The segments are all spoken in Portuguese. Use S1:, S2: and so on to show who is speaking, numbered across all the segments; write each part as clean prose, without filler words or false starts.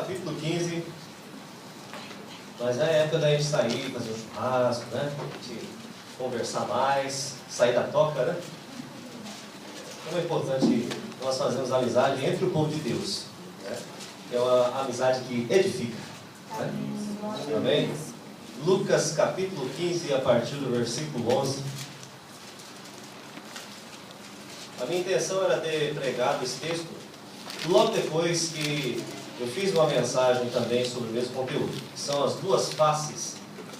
S1: capítulo 15. Mas é a época da gente sair, fazer um churrasco, né? A gente conversar mais, sair da toca, né? Como é importante nós fazermos amizade entre o povo de Deus, né? É uma amizade que edifica, né? Amém? Lucas capítulo 15, a partir do versículo 11. A minha intenção era ter pregado esse texto logo depois que eu fiz uma mensagem também sobre o mesmo conteúdo, que são as duas faces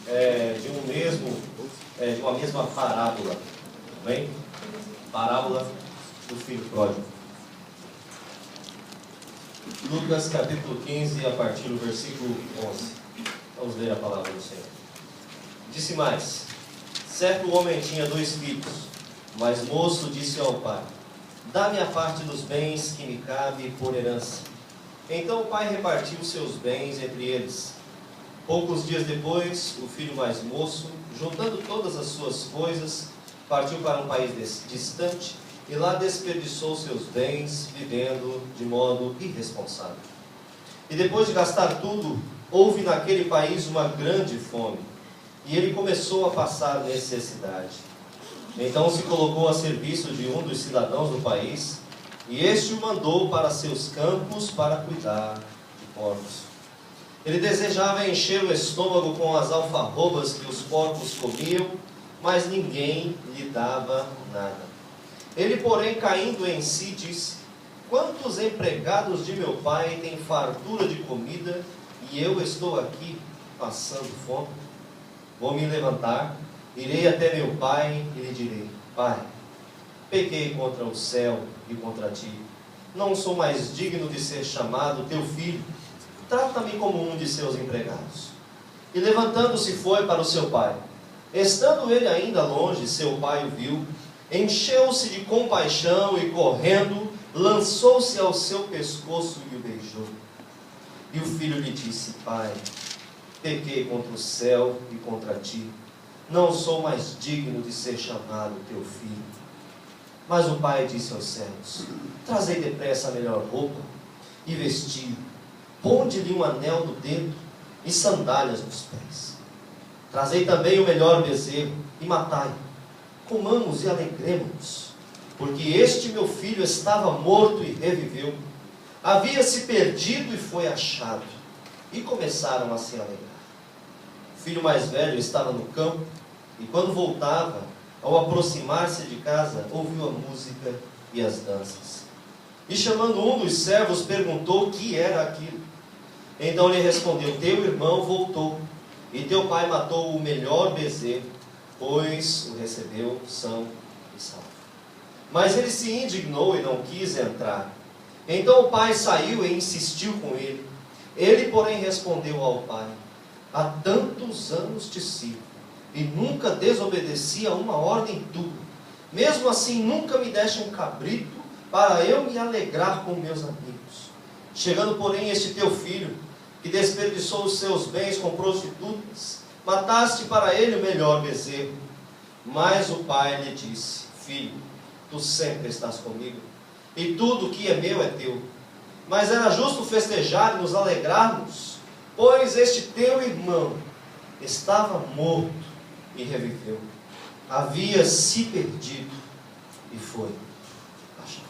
S1: de uma mesma parábola. Amém? Parábola do filho pródigo. Lucas capítulo 15, a partir do versículo 11. Vamos ler a palavra do Senhor. Disse mais: certo homem tinha 2 filhos, mas moço disse ao pai: dá-me a parte dos bens que me cabe por herança. Então o pai repartiu seus bens entre eles. Poucos dias depois, o filho mais moço, juntando todas as suas coisas, partiu para um país distante e lá desperdiçou seus bens, vivendo de modo irresponsável. E depois de gastar tudo, houve naquele país uma grande fome, e ele começou a passar necessidade. Então se colocou a serviço de um dos cidadãos do país, e este o mandou para seus campos para cuidar de porcos. Ele desejava encher o estômago com as alfarrobas que os porcos comiam, mas ninguém lhe dava nada. Ele, porém, caindo em si, disse: quantos empregados de meu pai têm fartura de comida, e eu estou aqui passando fome? Vou me levantar, irei até meu pai e lhe direi: pai, pequei contra o céu e contra ti. Não sou mais digno de ser chamado teu filho. Trata-me como um de seus empregados. E levantando-se foi para o seu pai. Estando ele ainda longe, seu pai o viu, encheu-se de compaixão e, correndo, lançou-se ao seu pescoço e o beijou. E o filho lhe disse: pai, pequei contra o céu e contra ti. Não sou mais digno de ser chamado teu filho. Mas o pai disse aos servos: trazei depressa a melhor roupa e vesti-o, ponde-lhe um anel no dedo e sandálias nos pés. Trazei também o melhor bezerro e matai. Comamos e alegremo-nos, porque este meu filho estava morto e reviveu, havia-se perdido e foi achado. E começaram a se alegrar. O filho mais velho estava no campo, e quando voltava, ao aproximar-se de casa, ouviu a música e as danças. E chamando um dos servos, perguntou o que era aquilo. Então lhe respondeu: teu irmão voltou, e teu pai matou o melhor bezerro, pois o recebeu são e salvo. Mas ele se indignou e não quis entrar. Então o pai saiu e insistiu com ele. Ele, porém, respondeu ao pai: há tantos anos te sirvo, e nunca desobedeci a uma ordem tua. Mesmo assim, nunca me deste um cabrito para eu me alegrar com meus amigos. Chegando, porém, este teu filho, que desperdiçou os seus bens com prostitutas, mataste para ele o melhor bezerro. Mas o pai lhe disse: filho, tu sempre estás comigo, e tudo que é meu é teu. Mas era justo festejar e nos alegrarmos, pois este teu irmão estava morto e reviveu, havia se perdido e foi achado.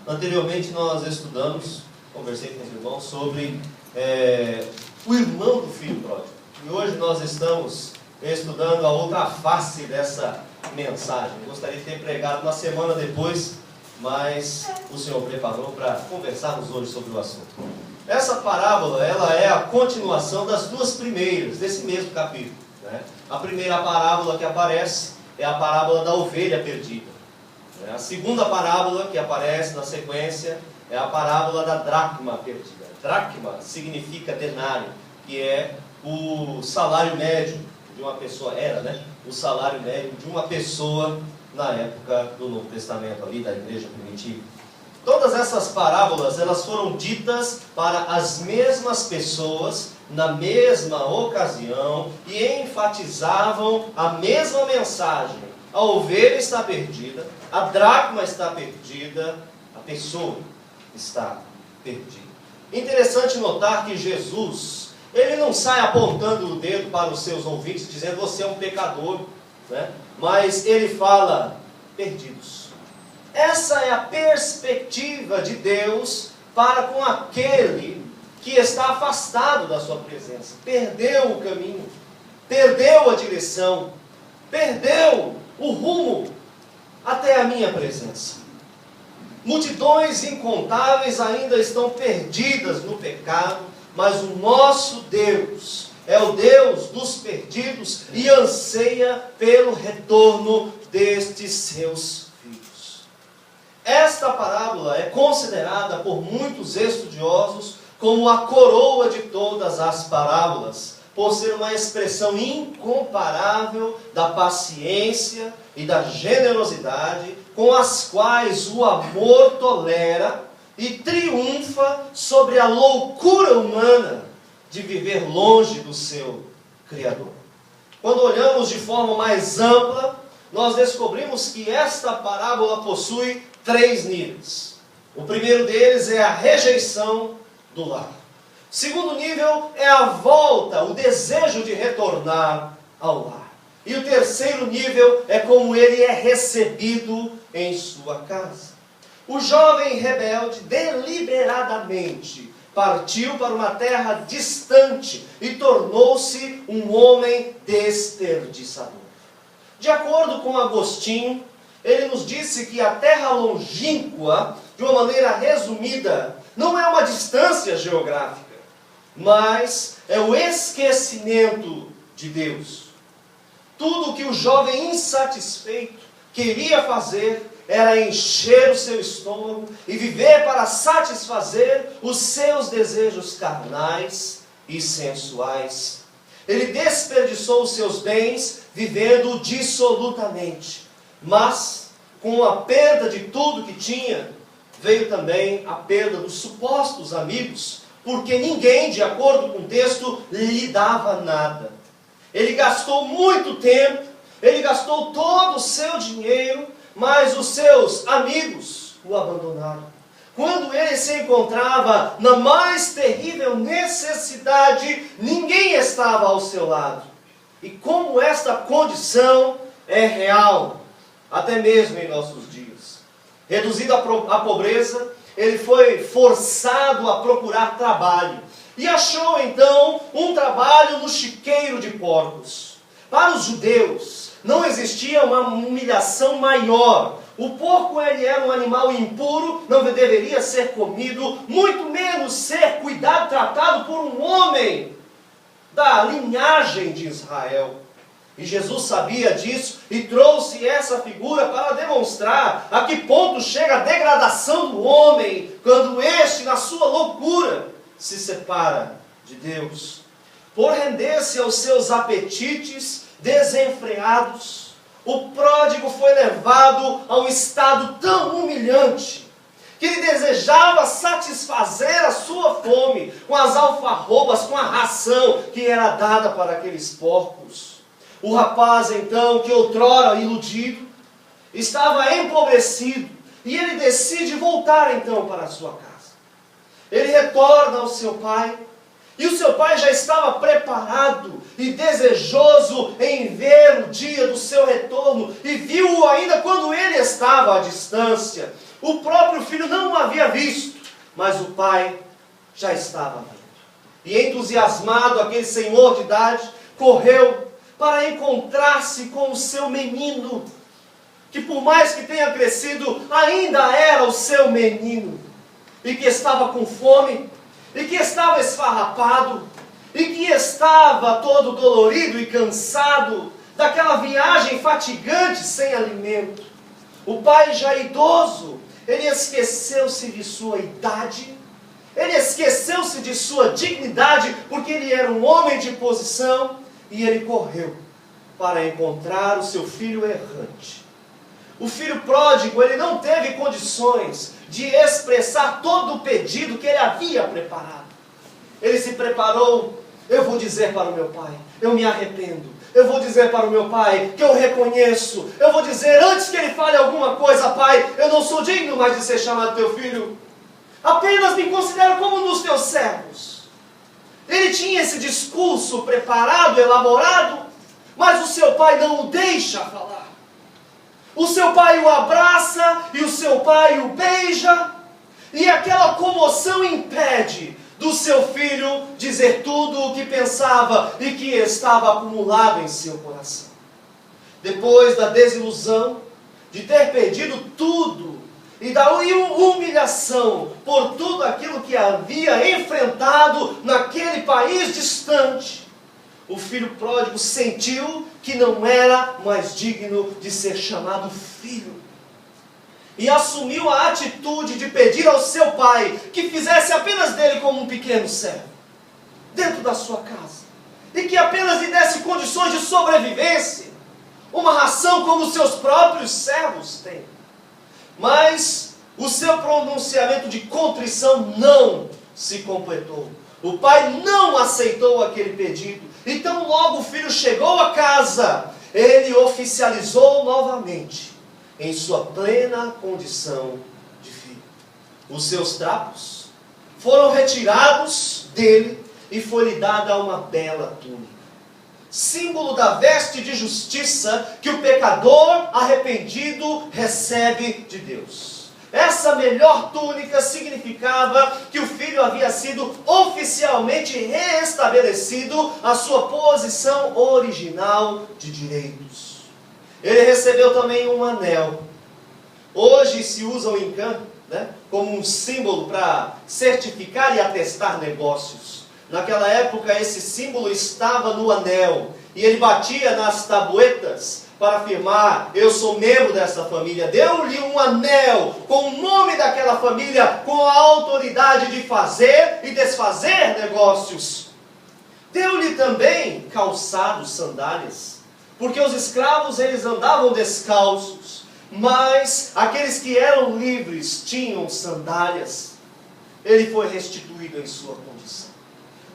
S1: Anteriormente nós estudamos, conversei com os irmãos sobre o irmão do filho pródigo. E hoje nós estamos estudando a outra face dessa mensagem. Eu gostaria de ter pregado uma semana depois, mas o Senhor preparou para conversarmos hoje sobre o assunto. Essa parábola, ela é a continuação das duas primeiras, desse mesmo capítulo, né? A primeira parábola que aparece é a parábola da ovelha perdida. A segunda parábola que aparece na sequência é a parábola da dracma perdida. Dracma significa denário, que é o salário médio de uma pessoa, o salário médio de uma pessoa na época do Novo Testamento, ali da igreja primitiva. Todas essas parábolas, elas foram ditas para as mesmas pessoas, na mesma ocasião, e enfatizavam a mesma mensagem. A ovelha está perdida, a dracma está perdida, a pessoa está perdida. Interessante notar que Jesus, ele não sai apontando o dedo para os seus ouvintes, dizendo você é um pecador, né? Mas ele fala, perdidos. Essa é a perspectiva de Deus para com aquele que está afastado da sua presença. Perdeu o caminho, perdeu a direção, perdeu o rumo até a minha presença. Multidões incontáveis ainda estão perdidas no pecado, mas o nosso Deus é o Deus dos perdidos e anseia pelo retorno destes seus filhos. Esta parábola é considerada por muitos estudiosos como a coroa de todas as parábolas, por ser uma expressão incomparável da paciência e da generosidade com as quais o amor tolera e triunfa sobre a loucura humana de viver longe do seu Criador. Quando olhamos de forma mais ampla, nós descobrimos que esta parábola possui 3 níveis. O primeiro deles é a rejeição do lar. O segundo nível é a volta, o desejo de retornar ao lar. E o terceiro nível é como ele é recebido em sua casa. O jovem rebelde deliberadamente partiu para uma terra distante e tornou-se um homem desperdiçador. De acordo com Agostinho, ele nos disse que a terra longínqua, de uma maneira resumida, não é uma distância geográfica, mas é o esquecimento de Deus. Tudo o que o jovem insatisfeito queria fazer era encher o seu estômago e viver para satisfazer os seus desejos carnais e sensuais. Ele desperdiçou os seus bens vivendo dissolutamente, mas com a perda de tudo que tinha, veio também a perda dos supostos amigos, porque ninguém, de acordo com o texto, lhe dava nada. Ele gastou muito tempo, ele gastou todo o seu dinheiro, mas os seus amigos o abandonaram. Quando ele se encontrava na mais terrível necessidade, ninguém estava ao seu lado. E como esta condição é real, até mesmo em nossos dias. Reduzido à pobreza, ele foi forçado a procurar trabalho. E achou então um trabalho no chiqueiro de porcos. Para os judeus, não existia uma humilhação maior. O porco ele era um animal impuro, não deveria ser comido, muito menos ser cuidado, tratado por um homem da linhagem de Israel. E Jesus sabia disso e trouxe essa figura para demonstrar a que ponto chega a degradação do homem quando este, na sua loucura, se separa de Deus. Por render-se aos seus apetites desenfreados, o pródigo foi levado a um estado tão humilhante que ele desejava satisfazer a sua fome com as alfarrobas, com a ração que era dada para aqueles porcos. O rapaz, então, que outrora iludido, estava empobrecido e ele decide voltar, então, para a sua casa. Ele retorna ao seu pai e o seu pai já estava preparado e desejoso em ver o dia do seu retorno e viu-o ainda quando ele estava à distância. O próprio filho não o havia visto, mas o pai já estava vendo. E entusiasmado, aquele senhor de idade correu para encontrar-se com o seu menino, que por mais que tenha crescido, ainda era o seu menino, e que estava com fome, e que estava esfarrapado, e que estava todo dolorido e cansado daquela viagem fatigante sem alimento. O pai já idoso, ele esqueceu-se de sua idade, ele esqueceu-se de sua dignidade, porque ele era um homem de posição, e ele correu para encontrar o seu filho errante. O filho pródigo, ele não teve condições de expressar todo o pedido que ele havia preparado. Ele se preparou: eu vou dizer para o meu pai, eu me arrependo. Eu vou dizer para o meu pai que eu reconheço. Eu vou dizer antes que ele fale alguma coisa: pai, eu não sou digno mais de ser chamado teu filho.
S2: Apenas me considera como um dos teus servos. Ele tinha esse discurso preparado, elaborado, mas o seu pai não o deixa falar. O seu pai o abraça e o seu pai o beija, e aquela comoção impede do seu filho dizer tudo o que pensava e que estava acumulado em seu coração. Depois da desilusão, de ter perdido tudo, e da humilhação por tudo aquilo que havia enfrentado naquele país distante, o filho pródigo sentiu que não era mais digno de ser chamado filho. E assumiu a atitude de pedir ao seu pai que fizesse apenas dele como um pequeno servo, dentro da sua casa, e que apenas lhe desse condições de sobrevivência, uma ração como os seus próprios servos têm. Mas o seu pronunciamento de contrição não se completou. O pai não aceitou aquele pedido. Então logo o filho chegou a casa, ele oficializou novamente em sua plena condição de filho. Os seus trapos foram retirados dele e foi-lhe dada uma bela túnica, símbolo da veste de justiça que o pecador arrependido recebe de Deus. Essa melhor túnica significava que o filho havia sido oficialmente reestabelecido à sua posição original de direitos. Ele recebeu também um anel. Hoje se usa o INCAN, como um símbolo para certificar e atestar negócios. Naquela época esse símbolo estava no anel, e ele batia nas tabuetas para afirmar: eu sou membro dessa família. Deu-lhe um anel com o nome daquela família, com a autoridade de fazer e desfazer negócios. Deu-lhe também calçados, sandálias, porque os escravos eles andavam descalços, mas aqueles que eram livres tinham sandálias. Ele foi restituído em sua condição.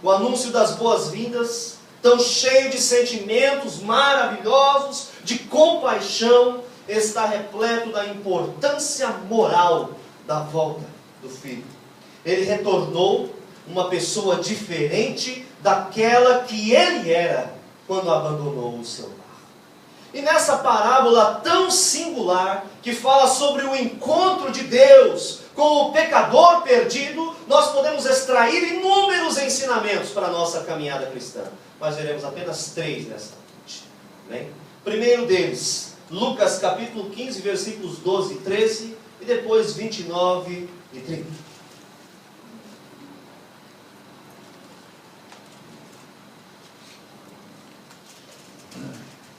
S2: O anúncio das boas-vindas, tão cheio de sentimentos maravilhosos, de compaixão, está repleto da importância moral da volta do filho. Ele retornou uma pessoa diferente daquela que ele era quando abandonou o seu lar. E nessa parábola tão singular, que fala sobre o encontro de Deus com o pecador perdido, nós podemos extrair inúmeros ensinamentos para a nossa caminhada cristã. Mas veremos apenas 3 nesta noite. Bem? Primeiro deles, Lucas capítulo 15, versículos 12 e 13, e depois 29 e 30.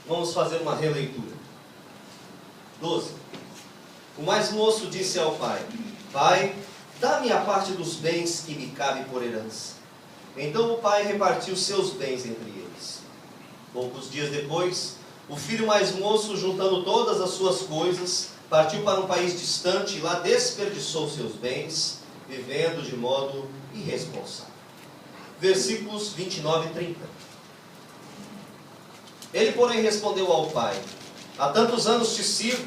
S2: Vamos fazer uma releitura. 12. O mais moço disse ao pai: Pai, dá-me a parte dos bens que me cabe por herança. Então o pai repartiu seus bens entre eles. Poucos dias depois, o filho mais moço, juntando todas as suas coisas, partiu para um país distante e lá desperdiçou seus bens, vivendo de modo irresponsável. Versículos 29 e 30. Ele, porém, respondeu ao pai: Há tantos anos te sirvo,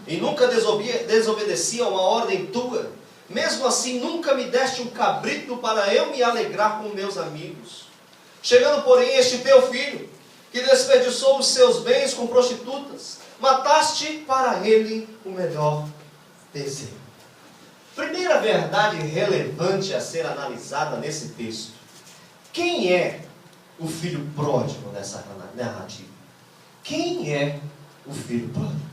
S2: e nunca desobedeci a uma ordem tua. Mesmo assim, nunca me deste um cabrito para eu me alegrar com meus amigos. Chegando, porém, este teu filho, que desperdiçou os seus bens com prostitutas, mataste para ele o melhor bezerro. Primeira verdade relevante a ser analisada nesse texto: quem é o filho pródigo nessa narrativa? Quem é o filho pródigo?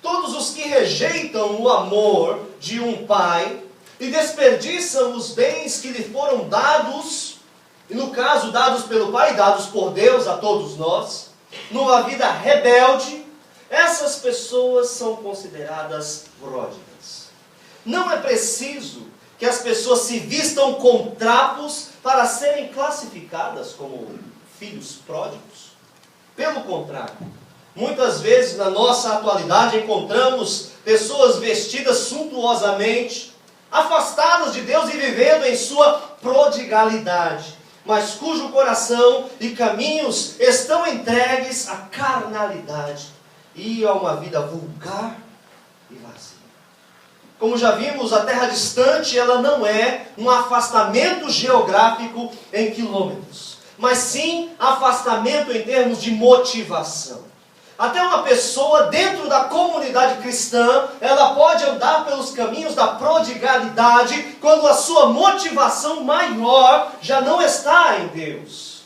S2: Todos os que rejeitam o amor de um pai e desperdiçam os bens que lhe foram dados, e no caso dados pelo pai, dados por Deus a todos nós, numa vida rebelde, essas pessoas são consideradas pródigas. Não é preciso que as pessoas se vistam com trapos para serem classificadas como filhos pródigos. Pelo contrário, muitas vezes na nossa atualidade encontramos pessoas vestidas suntuosamente, afastadas de Deus e vivendo em sua prodigalidade, mas cujo coração e caminhos estão entregues à carnalidade e a uma vida vulgar e vazia. Como já vimos, a terra distante, ela não é um afastamento geográfico em quilômetros, mas sim afastamento em termos de motivação. Até uma pessoa dentro da comunidade cristã, ela pode andar pelos caminhos da prodigalidade quando a sua motivação maior já não está em Deus.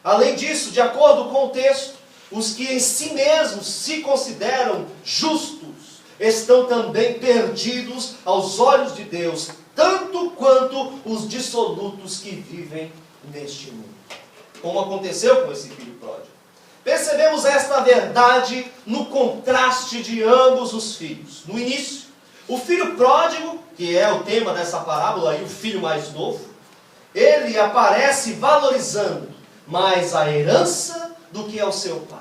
S2: Além disso, de acordo com o texto, os que em si mesmos se consideram justos estão também perdidos aos olhos de Deus, tanto quanto os dissolutos que vivem neste mundo. Como aconteceu com esse filho pródigo. Percebemos esta verdade no contraste de ambos os filhos. No início, o filho pródigo, que é o tema dessa parábola, e o filho mais novo, ele aparece valorizando mais a herança do que ao seu pai.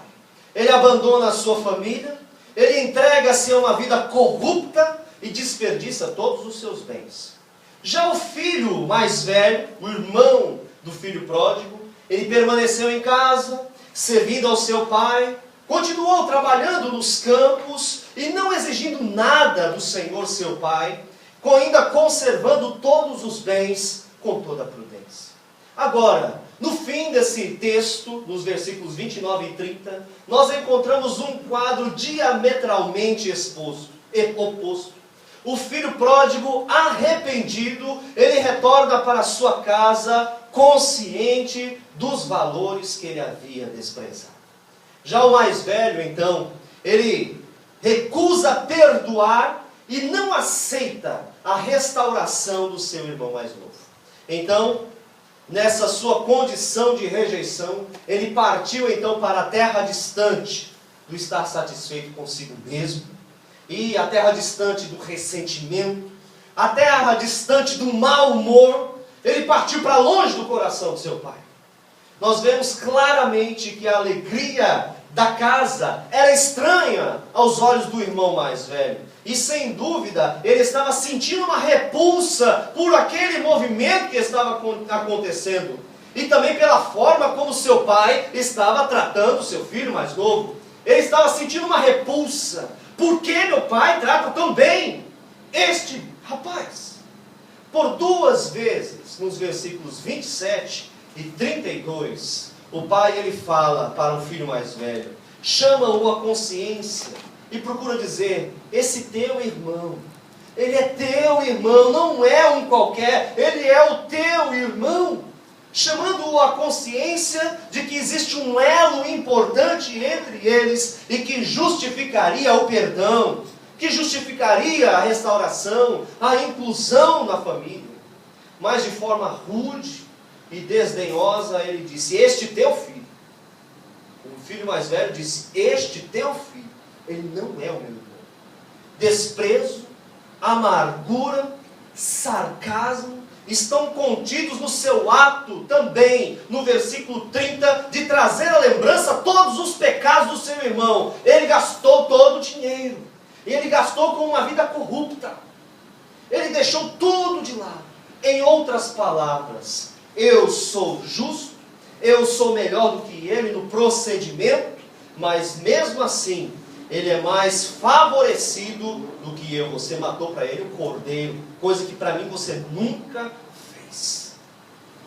S2: Ele abandona a sua família, ele entrega-se a uma vida corrupta e desperdiça todos os seus bens. Já o filho mais velho, o irmão do filho pródigo, ele permaneceu em casa, servindo ao seu pai, continuou trabalhando nos campos e não exigindo nada do Senhor seu pai, ainda conservando todos os bens com toda a prudência. Agora, no fim desse texto, nos versículos 29 e 30, nós encontramos um quadro diametralmente oposto. O filho pródigo, arrependido, ele retorna para sua casa consciente dos valores que ele havia desprezado. Já o mais velho, então, ele recusa perdoar e não aceita a restauração do seu irmão mais novo. Então, nessa sua condição de rejeição, ele partiu então para a terra distante do estar satisfeito consigo mesmo, e a terra distante do ressentimento, a terra distante do mau humor. Ele partiu para longe do coração do seu pai. Nós vemos claramente que a alegria da casa era estranha aos olhos do irmão mais velho. E sem dúvida, ele estava sentindo uma repulsa por aquele movimento que estava acontecendo. E também pela forma como seu pai estava tratando o seu filho mais novo. Ele estava sentindo uma repulsa. Por que meu pai trata tão bem este rapaz? Por duas vezes, nos versículos 27 e 32, o pai ele fala para o filho mais velho, chama-o à consciência e procura dizer, esse teu irmão, ele é teu irmão, não é um qualquer, ele é o teu irmão, chamando-o à consciência de que existe um elo importante entre eles e que justificaria o perdão, que justificaria a restauração, a inclusão na família. Mas de forma rude e desdenhosa ele disse, este teu filho. O filho mais velho disse, este teu filho, ele não é o meu irmão. Desprezo, amargura, sarcasmo, estão contidos no seu ato também, no versículo 30, de trazer à lembrança todos os pecados do seu irmão. Ele gastou todo o dinheiro. Ele gastou com uma vida corrupta. Ele deixou tudo de lado. Em outras palavras, eu sou justo, eu sou melhor do que ele no procedimento, mas mesmo assim, ele é mais favorecido do que eu. Você matou para ele o cordeiro, coisa que para mim você nunca fez.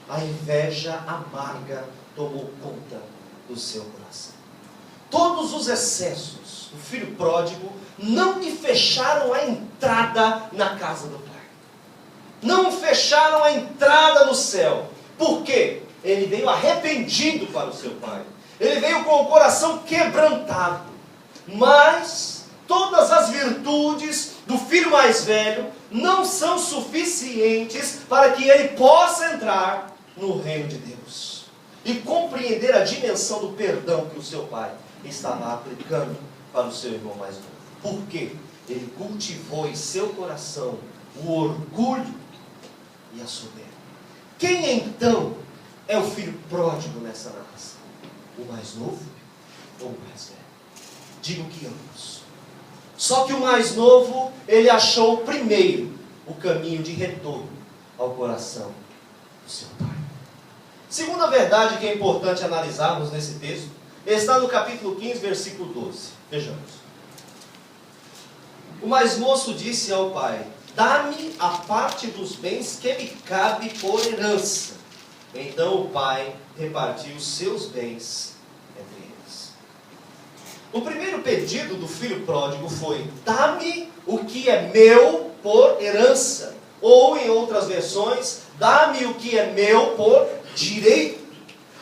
S2: A inveja amarga tomou conta do seu coração. Todos os excessos do filho pródigo não lhe fecharam a entrada na casa do pai. Não fecharam a entrada no céu. Por quê? Ele veio arrependido para o seu pai. Ele veio com o coração quebrantado. Mas todas as virtudes do filho mais velho não são suficientes para que ele possa entrar no reino de Deus e compreender a dimensão do perdão que o seu pai estava aplicando para o seu irmão mais novo. Por quê? Ele cultivou em seu coração o orgulho e a soberba. Quem então é o filho pródigo nessa narração? O mais novo ou o mais velho? Digo que ambos. Só que o mais novo, ele achou primeiro o caminho de retorno ao coração do seu pai. Segunda verdade que é importante analisarmos nesse texto está no capítulo 15, versículo 12. Vejamos.
S1: O mais moço disse ao pai: dá-me a parte dos bens que me cabe por herança. Então o pai repartiu os seus bens entre eles. O primeiro pedido do filho pródigo foi: dá-me o que é meu por herança. Ou, em outras versões, dá-me o que é meu por direito.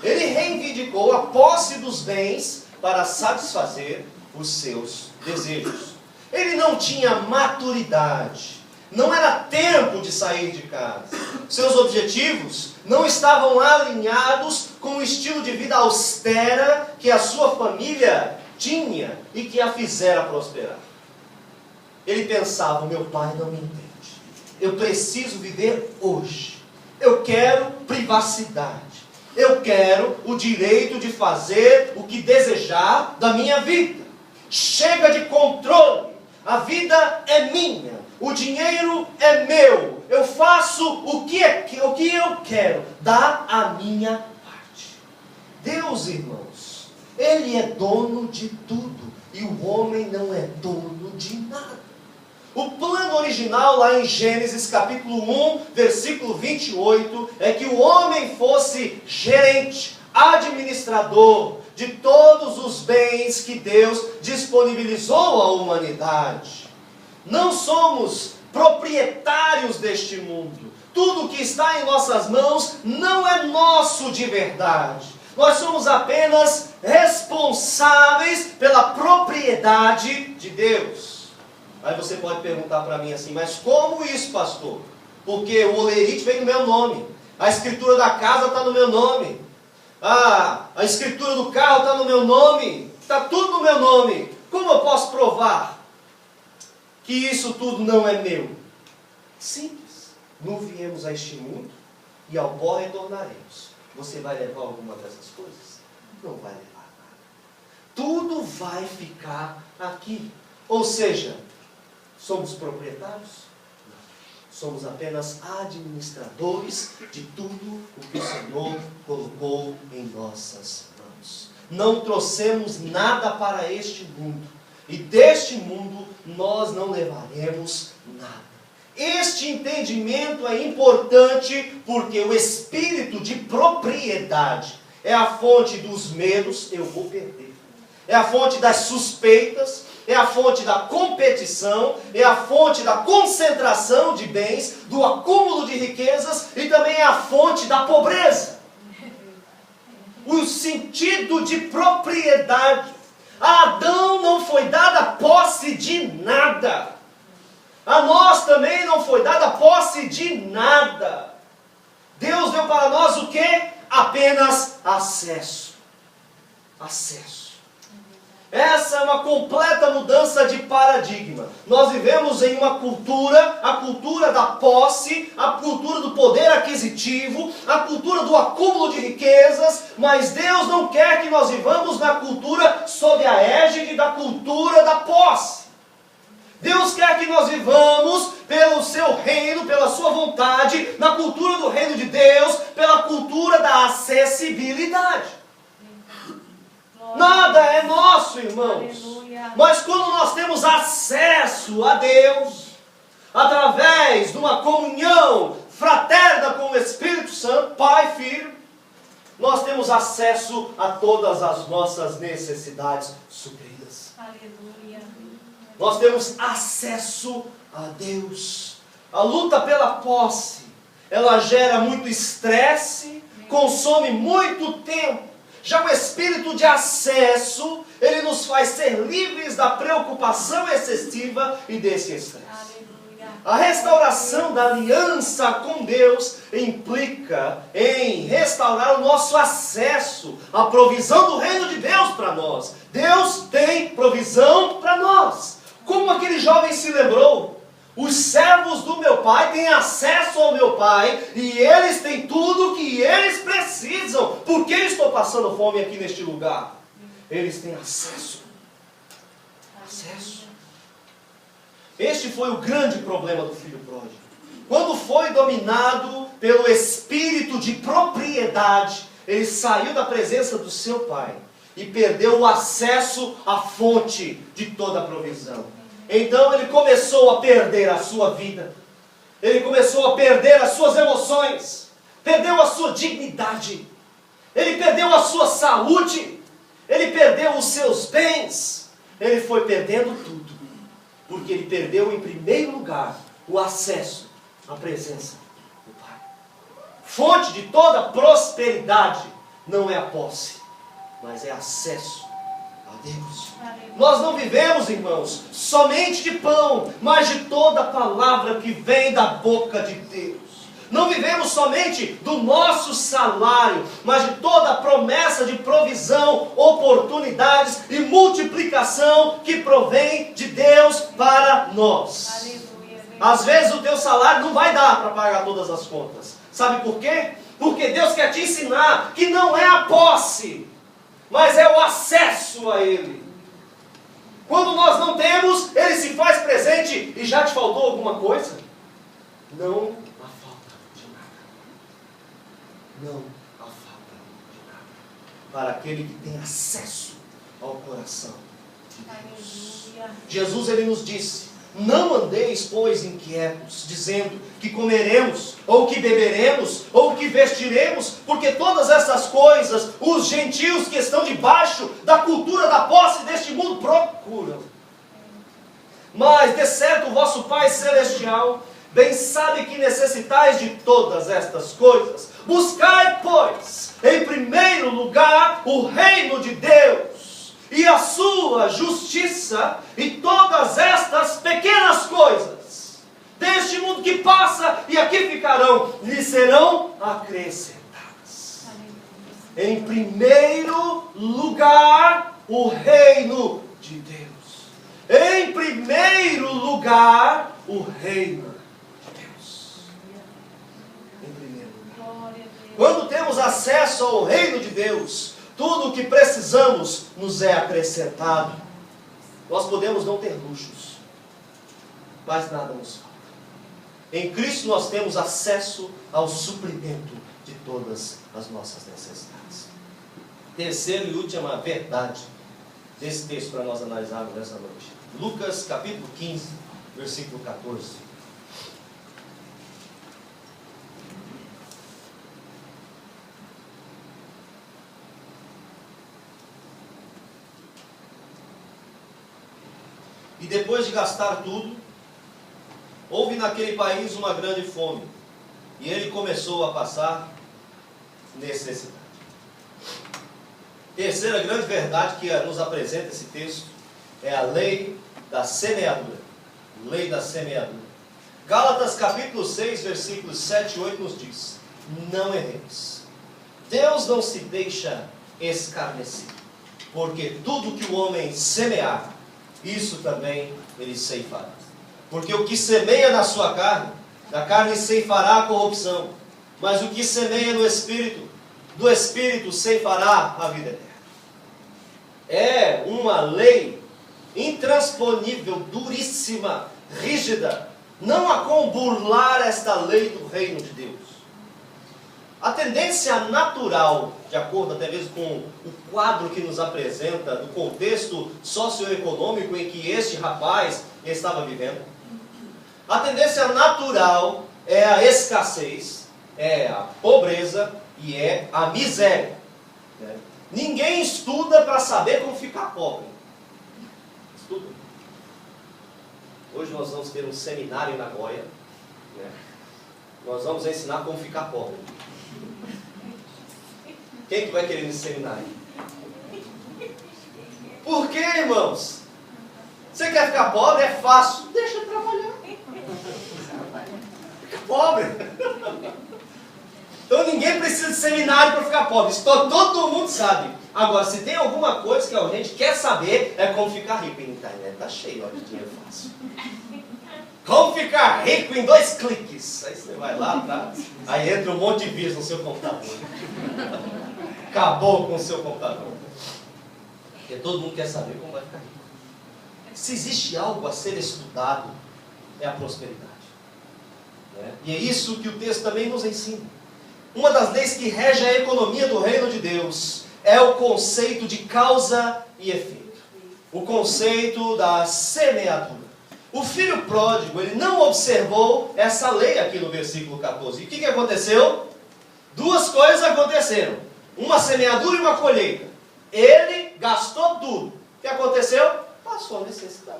S1: Ele reivindicou a posse dos bens para satisfazer os seus desejos. Ele não tinha maturidade. Não era tempo de sair de casa. Seus objetivos não estavam alinhados com o estilo de vida austera que a sua família tinha e que a fizera prosperar. Ele pensava: meu pai não me entende. Eu preciso viver hoje. Eu quero privacidade. Eu quero o direito de fazer o que desejar da minha vida. Chega de controle. A vida é minha. O dinheiro é meu. Eu faço o que eu quero. Dá a minha parte. Deus, irmãos, Ele é dono de tudo. E o homem não é dono de nada. O plano original lá em Gênesis capítulo 1, versículo 28, é que o homem fosse gerente, administrador de todos os bens que Deus disponibilizou à humanidade. Não somos proprietários deste mundo. Tudo que está em nossas mãos não é nosso de verdade. Nós somos apenas responsáveis pela propriedade de Deus. Aí você pode perguntar para mim assim: mas como isso, pastor? Porque o olerite vem no meu nome. A escritura da casa está no meu nome. A escritura do carro está no meu nome. Está tudo no meu nome. Como eu posso provar que isso tudo não é meu? Simples. Não viemos a este mundo e ao pó retornaremos. Você vai levar alguma dessas coisas? Não vai levar nada. Tudo vai ficar aqui. Ou seja, somos proprietários? Não. Somos apenas administradores de tudo o que o Senhor colocou em nossas mãos. Não trouxemos nada para este mundo. E deste mundo nós não levaremos nada. Este entendimento é importante porque o espírito de propriedade é a fonte dos medos: eu vou perder. É a fonte das suspeitas, é a fonte da competição, é a fonte da concentração de bens, do acúmulo de riquezas e também é a fonte da pobreza. O sentido de propriedade. A Adão não foi dada posse de nada. A nós também não foi dada posse de nada. Deus deu para nós o quê? Apenas acesso. Acesso. Essa é uma completa mudança de paradigma. Nós vivemos em uma cultura, a cultura da posse, a cultura do poder aquisitivo, a cultura do acúmulo de riquezas, mas Deus não quer que nós vivamos na cultura sob a égide da cultura da posse. Deus quer que nós vivamos pelo seu reino, pela sua vontade, na cultura do reino de Deus, pela cultura da acessibilidade. Nada é nosso, irmãos. Aleluia. Mas quando nós temos acesso a Deus, através de uma comunhão fraterna com o Espírito Santo, Pai e Filho, nós temos acesso a todas as nossas necessidades supridas. Aleluia. Nós temos acesso a Deus. A luta pela posse, ela gera muito estresse, consome muito tempo. Já o espírito de acesso, ele nos faz ser livres da preocupação excessiva e desse estresse. A restauração da aliança com Deus implica em restaurar o nosso acesso à provisão do reino de Deus para nós. Deus tem provisão para nós. Como aquele jovem se lembrou? Os servos do meu pai têm acesso ao meu pai e eles têm tudo o que eles precisam. Por que estou passando fome aqui neste lugar? Eles têm acesso. Acesso. Este foi o grande problema do filho pródigo. Quando foi dominado pelo espírito de propriedade, ele saiu da presença do seu pai e perdeu o acesso à fonte de toda a provisão.
S2: Então ele começou a perder a sua vida. Ele começou a perder as suas emoções. Perdeu a sua dignidade. Ele perdeu a sua saúde. Ele perdeu os seus bens. Ele foi perdendo tudo. Porque ele perdeu em primeiro lugar o acesso à presença do Pai. Fonte de toda prosperidade não é a posse, mas é acesso a Deus. Nós não vivemos, irmãos, somente de pão, mas de toda palavra que vem da boca de Deus. Não vivemos somente do nosso salário, mas de toda a promessa de provisão, oportunidades e multiplicação que provém de Deus para nós. Às vezes o teu salário não vai dar para pagar todas as contas. Sabe por quê? Porque Deus quer te ensinar que não é a posse, mas é o acesso a Ele. Quando nós não temos, Ele se faz presente. E já te faltou alguma coisa? Não há falta de nada. Não há falta de nada. Para aquele que tem acesso ao coração de Deus. Jesus, Ele nos disse: não andeis, pois, inquietos, dizendo que comeremos, ou que beberemos, ou que vestiremos, porque todas essas coisas os gentios que estão debaixo da cultura da posse deste mundo procuram. Mas, de certo, o vosso Pai Celestial bem sabe que necessitais de todas estas coisas. Buscai, pois, em primeiro lugar o reino de Deus e a sua justiça, e todas estas pequenas coisas deste mundo que passa e aqui ficarão, lhe serão acrescentadas. Em primeiro lugar, o reino de Deus. Em primeiro lugar, o reino de Deus. Em primeiro lugar. Quando temos acesso ao reino de Deus, tudo o que precisamos nos é acrescentado. Nós podemos não ter luxos, mas nada nos falta. Em Cristo nós temos acesso ao suprimento de todas as nossas necessidades. Terceira e última verdade desse texto para nós analisarmos nessa noite. Lucas capítulo 15, versículo 14. E depois de gastar tudo, houve naquele país uma grande fome, e ele começou a passar necessidade. Terceira grande verdade que nos apresenta esse texto é a lei da semeadura. Lei da semeadura. Gálatas capítulo 6, versículos 7 e 8 nos diz: não erreis. Deus não se deixa escarnecer, porque tudo que o homem semear, isso também ele ceifará. Porque o que semeia na sua carne, da carne ceifará a corrupção. Mas o que semeia no Espírito, do Espírito ceifará a vida eterna. É uma lei intransponível, duríssima, rígida. Não há como burlar esta lei do reino de Deus. A tendência natural, de acordo até mesmo com o quadro que nos apresenta, do contexto socioeconômico em que este rapaz estava vivendo, a tendência natural é a escassez, é a pobreza e é a miséria. Ninguém estuda para saber como ficar pobre. Estuda. Hoje nós vamos ter um seminário em Nagoya. Nós vamos ensinar como ficar pobre. Quem que vai querer nesse seminário? Por quê, irmãos? Você quer ficar pobre? É fácil. Deixa eu trabalhar. Fica pobre. Então ninguém precisa de seminário para ficar pobre. Isso todo mundo sabe. Agora, se tem alguma coisa que a gente quer saber, é como ficar rico. E na internet está cheio, olha, de dinheiro fácil. Como ficar rico em 2 cliques. Aí você vai lá, tá? Aí entra um monte de vírus no seu computador. Acabou com o seu computador. Porque todo mundo quer saber como vai ficar rico. Se existe algo a ser estudado, é a prosperidade. E é isso que o texto também nos ensina. Uma das leis que rege a economia do reino de Deus é o conceito de causa e efeito. O conceito da semeadura. O filho pródigo, ele não observou essa lei aqui no versículo 14. E o que aconteceu? Duas coisas aconteceram. Uma semeadura e uma colheita. Ele gastou tudo. O que aconteceu? Passou necessidade.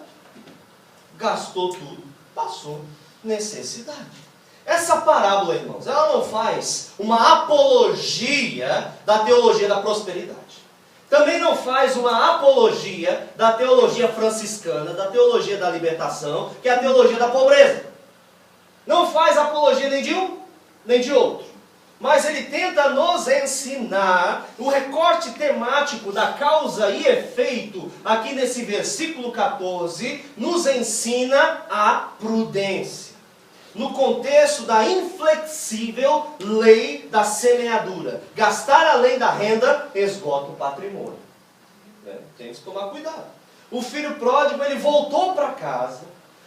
S2: Gastou tudo, passou necessidade. Essa parábola, irmãos, ela não faz uma apologia da teologia da prosperidade. Também não faz uma apologia da teologia franciscana, da teologia da libertação, que é a teologia da pobreza. Não faz apologia nem de um, nem de outro. Mas ele tenta nos ensinar o recorte temático da causa e efeito, aqui nesse versículo 14, nos ensina a prudência. No contexto da inflexível lei da semeadura. Gastar além da renda, esgota o patrimônio. Tem que tomar cuidado. O filho pródigo, ele voltou para casa,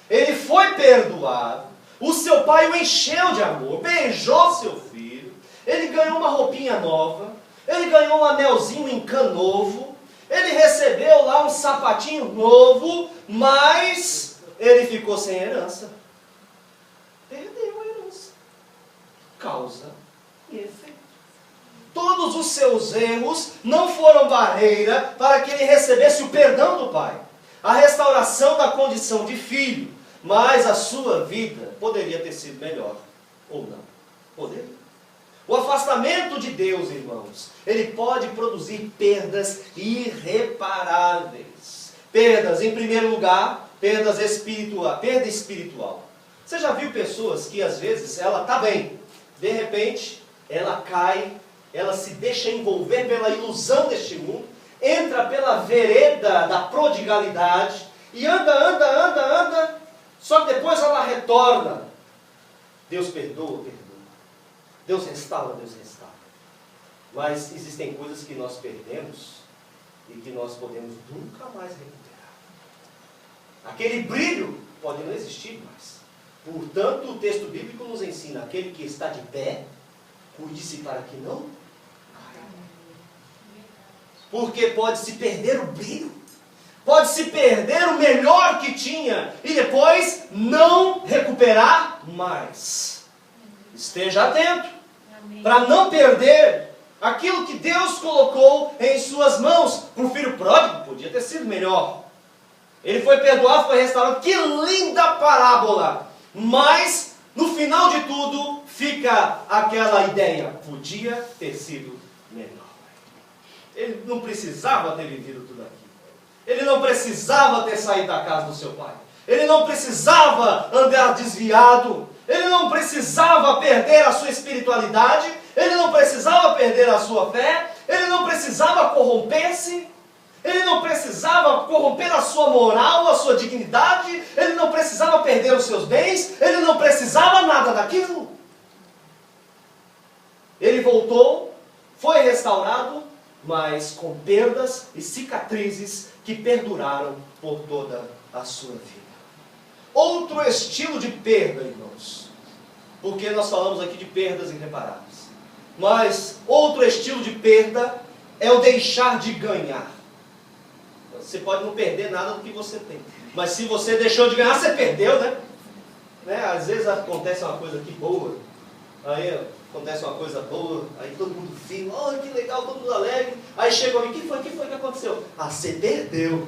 S2: ele foi perdoado, o seu pai o encheu de amor, beijou seu filho, ele ganhou uma roupinha nova, ele ganhou um anelzinho em canovo, ele recebeu lá um sapatinho novo, mas ele ficou sem herança. Perdeu a herança. Causa e efeito. Todos os seus erros não foram barreira para que ele recebesse o perdão do pai, a restauração da condição de filho, mas a sua vida poderia ter sido melhor, ou não. Poderia. O afastamento de Deus, irmãos, ele pode produzir perdas irreparáveis. Perdas, em primeiro lugar, perda espiritual. Você já viu pessoas que às vezes ela está bem, de repente ela cai, ela se deixa envolver pela ilusão deste mundo, entra pela vereda da prodigalidade e anda, só que depois ela retorna. Deus perdoa. Deus restaura. Mas existem coisas que nós perdemos e que nós podemos nunca mais recuperar. Aquele brilho pode não existir mais. Portanto, o texto bíblico nos ensina: aquele que está de pé, cuide-se para que não caia. Porque pode-se perder o brilho, pode-se perder o melhor que tinha e depois não recuperar mais. Esteja atento para não perder aquilo que Deus colocou em suas mãos. Para o filho pródigo podia ter sido melhor. Ele foi perdoado, foi restaurado. Que linda parábola! Mas, no final de tudo, fica aquela ideia: podia ter sido melhor. Ele não precisava ter vivido tudo aquilo. Ele não precisava ter saído da casa do seu pai. Ele não precisava andar desviado. Ele não precisava perder a sua espiritualidade. Ele não precisava perder a sua fé. Ele não precisava corromper-se. Ele não precisava corromper a sua moral, a sua dignidade. Ele não precisava perder os seus bens. Ele não precisava nada daquilo. Ele voltou, foi restaurado, mas com perdas e cicatrizes que perduraram por toda a sua vida. Outro estilo de perda, irmãos, porque nós falamos aqui de perdas irreparáveis. Mas outro estilo de perda é o deixar de ganhar. Você pode não perder nada do que você tem, mas se você deixou de ganhar, você perdeu, né? Às vezes acontece uma coisa aqui boa, aí acontece uma coisa boa, aí todo mundo fica, oh, que legal, todo mundo alegre. Aí chega alguém: o que foi que aconteceu? Ah, você perdeu.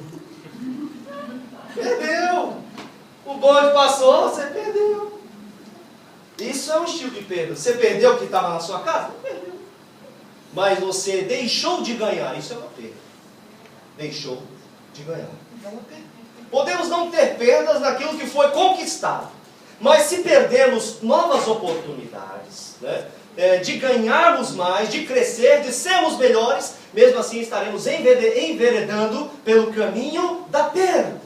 S2: Perdeu. O bonde passou, você perdeu. Isso é um estilo de perda. Você perdeu o que estava na sua casa? Não perdeu. Mas você deixou de ganhar, isso é uma perda. Deixou de ganhar. É uma perda. Podemos não ter perdas naquilo que foi conquistado, mas se perdemos novas oportunidades, de ganharmos mais, de crescer, de sermos melhores, mesmo assim estaremos enveredando pelo caminho da perda.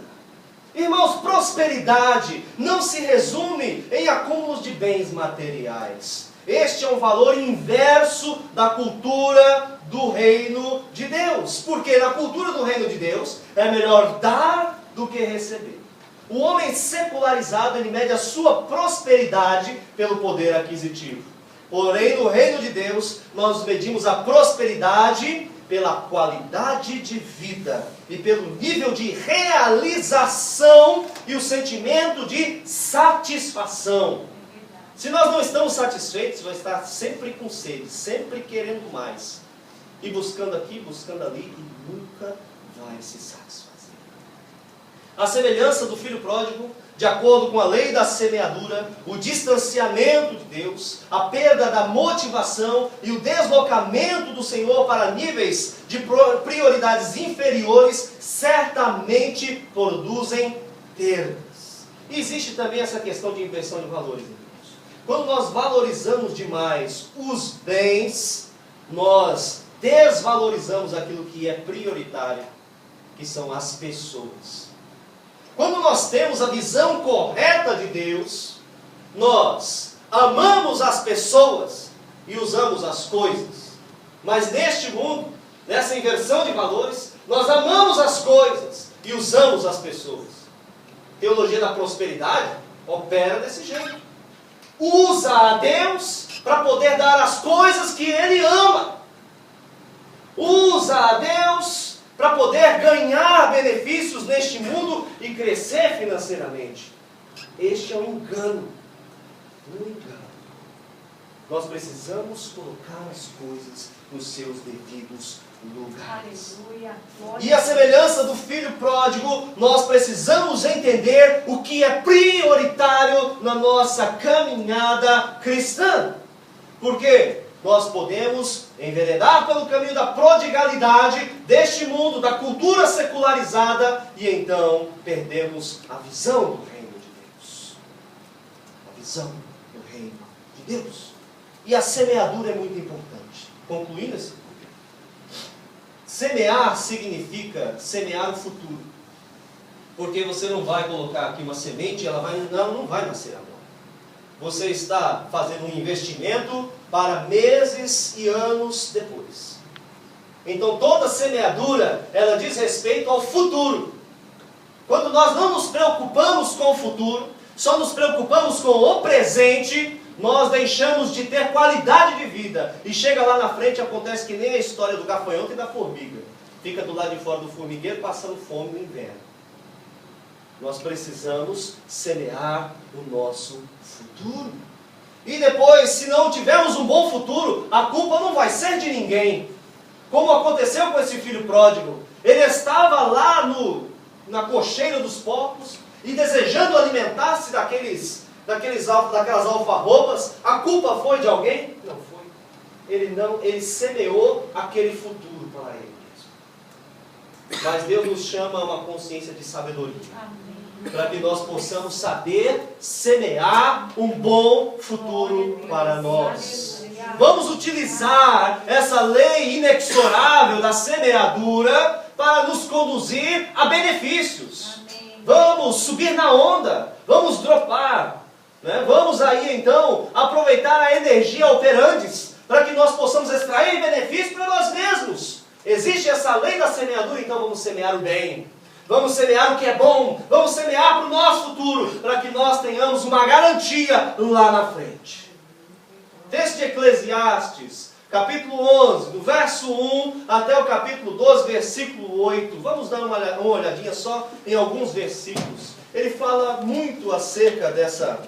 S2: Irmãos, prosperidade não se resume em acúmulos de bens materiais. Este é um valor inverso da cultura do reino de Deus. Porque na cultura do reino de Deus é melhor dar do que receber. O homem secularizado, ele mede a sua prosperidade pelo poder aquisitivo. Porém, no reino de Deus, nós medimos a prosperidade pela qualidade de vida e pelo nível de realização e o sentimento de satisfação. Se nós não estamos satisfeitos, vai estar sempre com sede, sempre querendo mais. E buscando aqui, buscando ali, e nunca vai se satisfazer. A semelhança do filho pródigo, de acordo com a lei da semeadura, o distanciamento de Deus, a perda da motivação e o deslocamento do Senhor para níveis de prioridades inferiores, certamente produzem perdas. E existe também essa questão de inversão de valores, irmãos. Quando nós valorizamos demais os bens, nós desvalorizamos aquilo que é prioritário, que são as pessoas. Quando nós temos a visão correta de Deus, nós amamos as pessoas e usamos as coisas. Mas neste mundo, nessa inversão de valores, nós amamos as coisas e usamos as pessoas. Teologia da prosperidade opera desse jeito. Usa a Deus para poder dar as coisas que Ele ama. Usa a Deus para poder ganhar benefícios neste mundo e crescer financeiramente. Este é um engano. Um engano. Nós precisamos colocar as coisas nos seus devidos lugares.
S3: Aleluia.
S2: E a semelhança do filho pródigo, nós precisamos entender o que é prioritário na nossa caminhada cristã. Por quê? Nós podemos enveredar pelo caminho da prodigalidade deste mundo, da cultura secularizada, e então perdemos a visão do reino de Deus. A visão do reino de Deus. E a semeadura é muito importante. Concluindo esse ponto. Semear significa semear o futuro. Porque você não vai colocar aqui uma semente e ela não vai nascer agora. Você está fazendo um investimento para meses e anos depois. Então toda semeadura, ela diz respeito ao futuro. Quando nós não nos preocupamos com o futuro, só nos preocupamos com o presente, nós deixamos de ter qualidade de vida. E chega lá na frente, acontece que nem a história do gafanhoto e da formiga. Fica do lado de fora do formigueiro passando fome no inverno. Nós precisamos semear o nosso futuro. E depois, se não tivermos um bom futuro, a culpa não vai ser de ninguém. Como aconteceu com esse filho pródigo. Ele estava lá na cocheira dos porcos e desejando alimentar-se daquelas alfarrobas. A culpa foi de alguém? Não foi. Ele semeou aquele futuro para ele mesmo. Mas Deus nos chama a uma consciência de sabedoria.
S3: Amém.
S2: Para que nós possamos saber semear um bom futuro para nós. Vamos utilizar essa lei inexorável da semeadura para nos conduzir a benefícios. Vamos subir na onda, vamos dropar, né? Vamos aí então aproveitar a energia operantes para que nós possamos extrair benefícios para nós mesmos. Existe essa lei da semeadura, então vamos semear o bem. Vamos semear o que é bom, vamos semear para o nosso futuro, para que nós tenhamos uma garantia lá na frente. Texto de Eclesiastes, capítulo 11, do verso 1 até o capítulo 12, versículo 8. Vamos dar uma olhadinha só em alguns versículos. Ele fala muito acerca dessa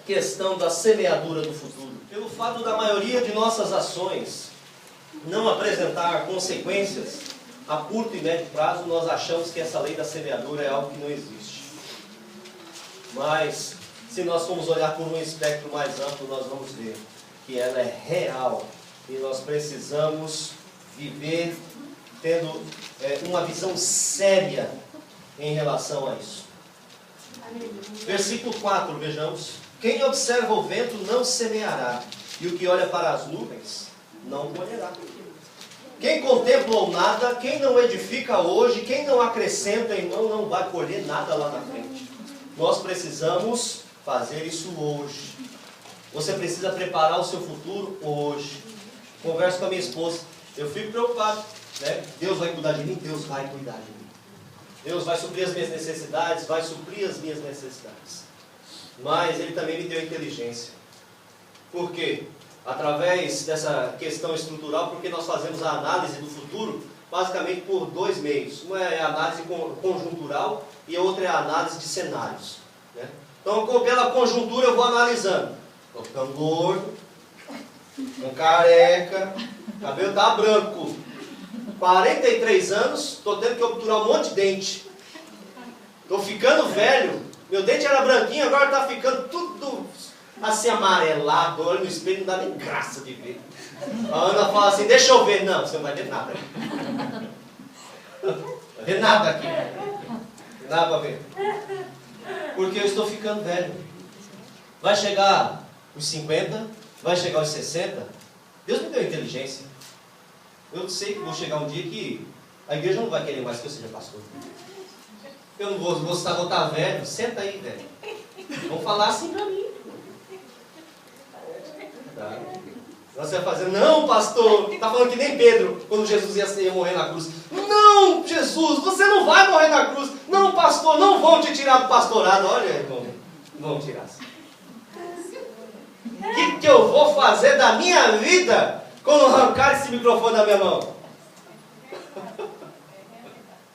S2: questão da semeadura do futuro. Pelo fato da maioria de nossas ações não apresentar consequências a curto e médio prazo, nós achamos que essa lei da semeadura é algo que não existe. Mas, se nós formos olhar por um espectro mais amplo, nós vamos ver que ela é real. E nós precisamos viver tendo uma visão séria em relação a isso. Versículo 4, vejamos. Quem observa o vento não semeará, e o que olha para as nuvens não colherá. Quem contempla o nada, quem não edifica hoje, quem não acrescenta, irmão, não vai colher nada lá na frente. Nós precisamos fazer isso hoje. Você precisa preparar o seu futuro hoje. Converso com a minha esposa. Eu fico preocupado, né? Deus vai cuidar de mim? Deus vai cuidar de mim. Deus vai suprir as minhas necessidades, vai suprir as minhas necessidades. Mas Ele também me deu inteligência. Por quê?
S1: através dessa questão estrutural, porque nós fazemos a análise do futuro basicamente por dois meios. Uma é a análise conjuntural e a outra é a análise de cenários, né? Então, pela conjuntura eu vou analisando. Estou ficando gordo, com careca, cabelo está branco, 43 anos, estou tendo que obturar um monte de dente. Estou ficando velho, meu dente era branquinho, agora está ficando tudo assim amarelado, olho no espelho, não dá nem graça de ver. A Ana fala assim, deixa eu ver. Não, você não vai ver nada. Não vai ver nada aqui. Nada para ver. Porque eu estou ficando velho. Vai chegar os 50, vai chegar os 60. Deus me deu inteligência. Eu sei que vou chegar um dia que a igreja não vai querer mais que eu seja pastor. Eu não vou estar velho. Senta aí, velho. Vão falar assim para mim. Tá? Você vai fazer, não, pastor, está falando que nem Pedro, quando Jesus ia morrer na cruz. Não, Jesus, você não vai morrer na cruz. Não, pastor, não vão te tirar do pastorado. Olha, irmão, vão tirar. O que eu vou fazer da minha vida quando arrancar esse microfone da minha mão?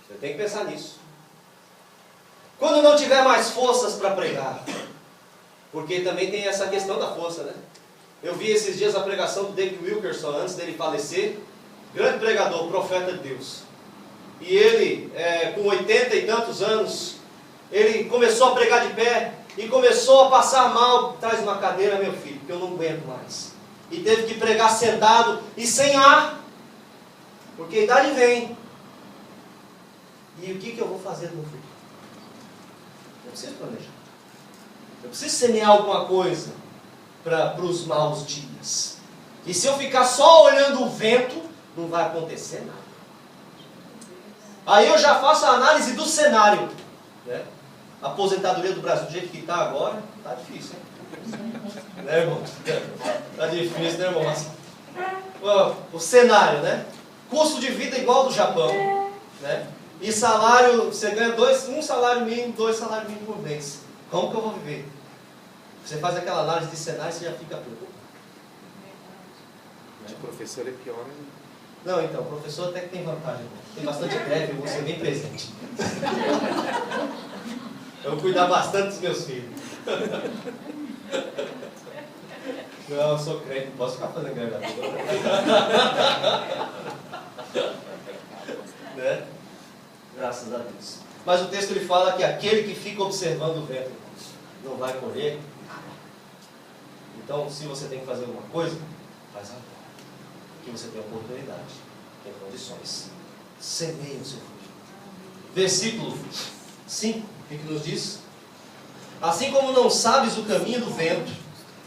S1: Você tem que pensar nisso. Quando não tiver mais forças para pregar, porque também tem essa questão da força, né? Eu vi esses dias a pregação do David Wilkerson, antes dele falecer, grande pregador, profeta de Deus. E ele, com 80 e tantos anos, ele começou a pregar de pé e começou a passar mal. Traz uma cadeira, meu filho, que eu não aguento mais. E teve que pregar sentado e sem ar, porque a idade vem. E o que eu vou fazer no futuro? Eu preciso planejar. Eu preciso semear alguma coisa para os maus dias. E se eu ficar só olhando o vento, não vai acontecer nada. Aí eu já faço a análise do cenário, né? A aposentadoria do Brasil do jeito que está agora, está difícil, hein? Né, irmão? Está difícil, né, irmão? O cenário, né? Custo de vida igual ao do Japão, né? E salário, você ganha um salário mínimo, 2 salários mínimos por mês. Como que eu vou viver? Você faz aquela análise de cenário e você já fica preocupado.
S3: De professor é pior, né?
S1: Não, então, o professor até que tem vantagem. Tem bastante greve, você vem presente. Eu vou cuidar bastante dos meus filhos. Não, eu sou crente, não posso ficar fazendo greve da toda. Né? Graças a Deus. Mas o texto ele fala que aquele que fica observando o vento não vai colher. Então, se você tem que fazer alguma coisa, faz agora. Que você tem oportunidade, tem condições. Semeie o seu futuro. Versículo 5, o que nos diz? Assim como não sabes o caminho do vento,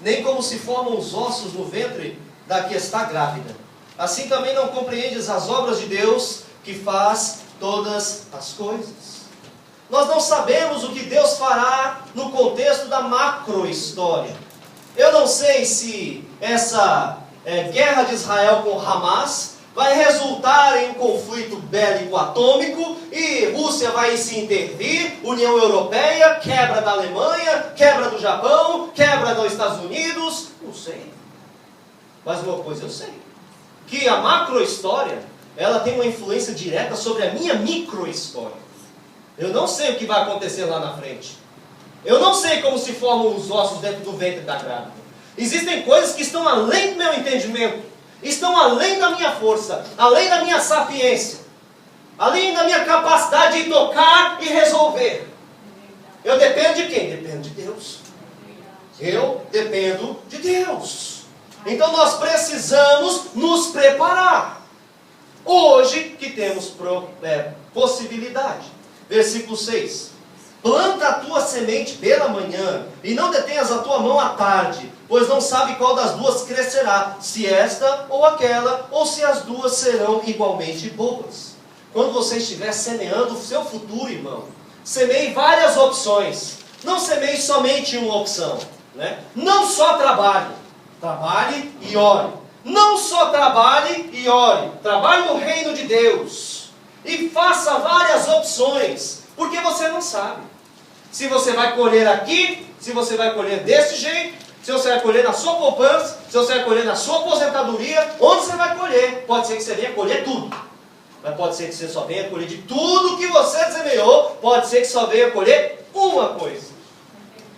S1: nem como se formam os ossos no ventre da que está grávida, assim também não compreendes as obras de Deus, que faz todas as coisas. Nós não sabemos o que Deus fará no contexto da macro-história. Eu não sei se essa guerra de Israel com Hamas vai resultar em um conflito bélico atômico e Rússia vai se intervir, União Europeia, quebra da Alemanha, quebra do Japão, quebra dos Estados Unidos. Não sei. Mas uma coisa eu sei, que a macro-história, ela tem uma influência direta sobre a minha micro-história. Eu não sei o que vai acontecer lá na frente. Eu não sei como se formam os ossos dentro do ventre da grávida. Existem coisas que estão além do meu entendimento, estão além da minha força, além da minha sapiência, além da minha capacidade de tocar e resolver. Eu dependo de quem? Dependo de Deus. Eu dependo de Deus. Então nós precisamos nos preparar. Hoje que temos possibilidade. Versículo 6. Planta a tua semente pela manhã, e não detenhas a tua mão à tarde, pois não sabe qual das duas crescerá, se esta ou aquela, ou se as duas serão igualmente boas. Quando você estiver semeando o seu futuro, irmão, semeie várias opções. Não semeie somente uma opção, né? Não só trabalhe. Trabalhe e ore. Não só trabalhe e ore. Trabalhe no reino de Deus. E faça várias opções, porque você não sabe se você vai colher aqui, se você vai colher desse jeito,
S2: se você vai colher na sua poupança, se você vai colher na sua aposentadoria, onde você vai colher? Pode ser que você venha colher tudo. Mas pode ser que você só venha colher de tudo que você semeou, pode ser que só venha colher uma coisa.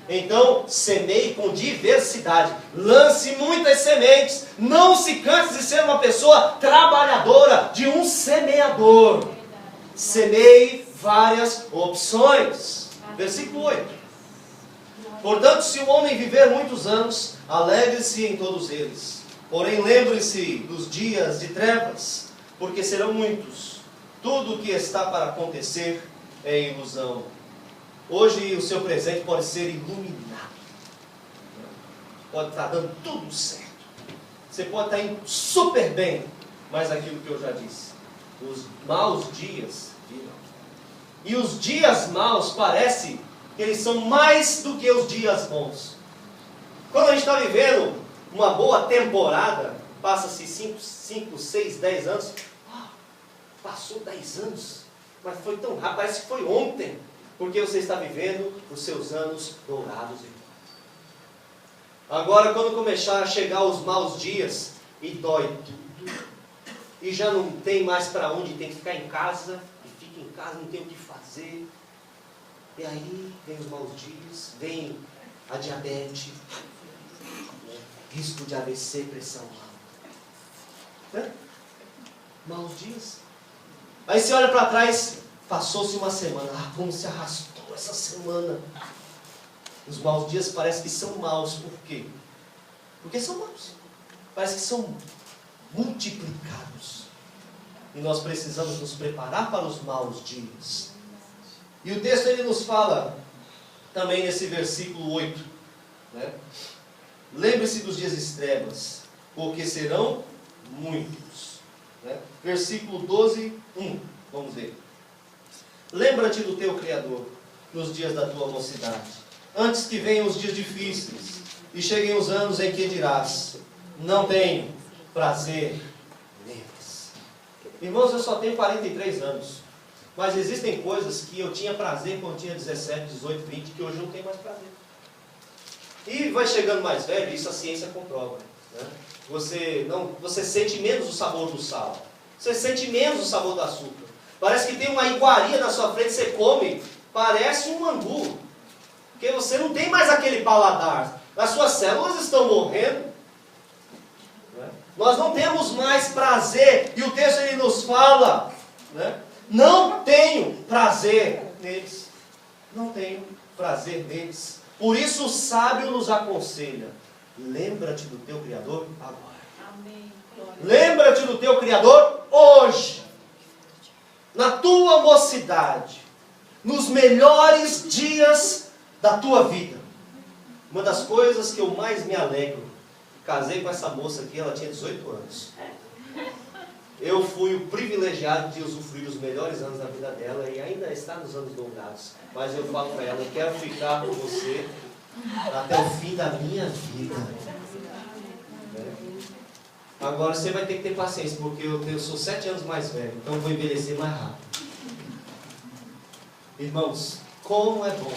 S2: Então, semeie com diversidade, lance muitas sementes, não se canse de ser uma pessoa trabalhadora, de um semeador. Semeie várias opções. Versículo 8. Portanto, se o homem viver muitos anos, alegre-se em todos eles. Porém, lembre-se dos dias de trevas, porque serão muitos. Tudo o que está para acontecer é ilusão. Hoje o seu presente pode ser iluminado. Pode estar dando tudo certo. Você pode estar indo super bem. Mas aquilo que eu já disse, os maus dias virão. E os dias maus parece que eles são mais do que os dias bons. Quando a gente está vivendo uma boa temporada, passa-se 5, 6, 10 anos. Passou 10 anos, mas foi tão rápido, parece que foi ontem. Porque você está vivendo os seus anos dourados. Agora, quando começar a chegar os maus dias, e dói tudo, e já não tem mais para onde, tem que ficar em casa, e fica em casa, não tem o que fazer. E aí, vem os maus dias, vem a diabetes, risco de AVC, pressão alta. Maus dias. Aí você olha para trás, passou-se uma semana. Como se arrastou essa semana. Os maus dias parece que são maus. Por quê? Porque são maus. Parece que são multiplicados. E nós precisamos nos preparar para os maus dias. E o texto ele nos fala também nesse versículo 8. Né? Lembre-se dos dias de trevas, porque serão muitos. Né? Versículo 12, 1. Vamos ver. Lembra-te do teu Criador nos dias da tua mocidade, antes que venham os dias difíceis e cheguem os anos em que dirás: não tenho prazer neles. Irmãos, eu só tenho 43 anos, mas existem coisas que eu tinha prazer quando eu tinha 17, 18, 20, que hoje eu não tenho mais prazer. E vai chegando mais velho, isso a ciência comprova. Né? Você sente menos o sabor do sal, você sente menos o sabor do açúcar. Parece que tem uma iguaria na sua frente, você come, parece um angu. Porque você não tem mais aquele paladar. As suas células estão morrendo. Né? Nós não temos mais prazer. E o texto ele nos fala, né? Não tenho prazer neles. Não tenho prazer neles. Por isso o sábio nos aconselha: lembra-te do teu Criador agora.
S3: Amém.
S2: Lembra-te do teu Criador hoje. Na tua mocidade, nos melhores dias da tua vida. Uma das coisas que eu mais me alegro, casei com essa moça aqui, ela tinha 18 anos. Eu fui o privilegiado de usufruir dos melhores anos da vida dela e ainda está nos anos dourados. Mas eu falo para ela: eu quero ficar com você até o fim da minha vida. Agora você vai ter que ter paciência, porque eu sou 7 anos mais velho, então eu vou envelhecer mais rápido. Irmãos, como é bom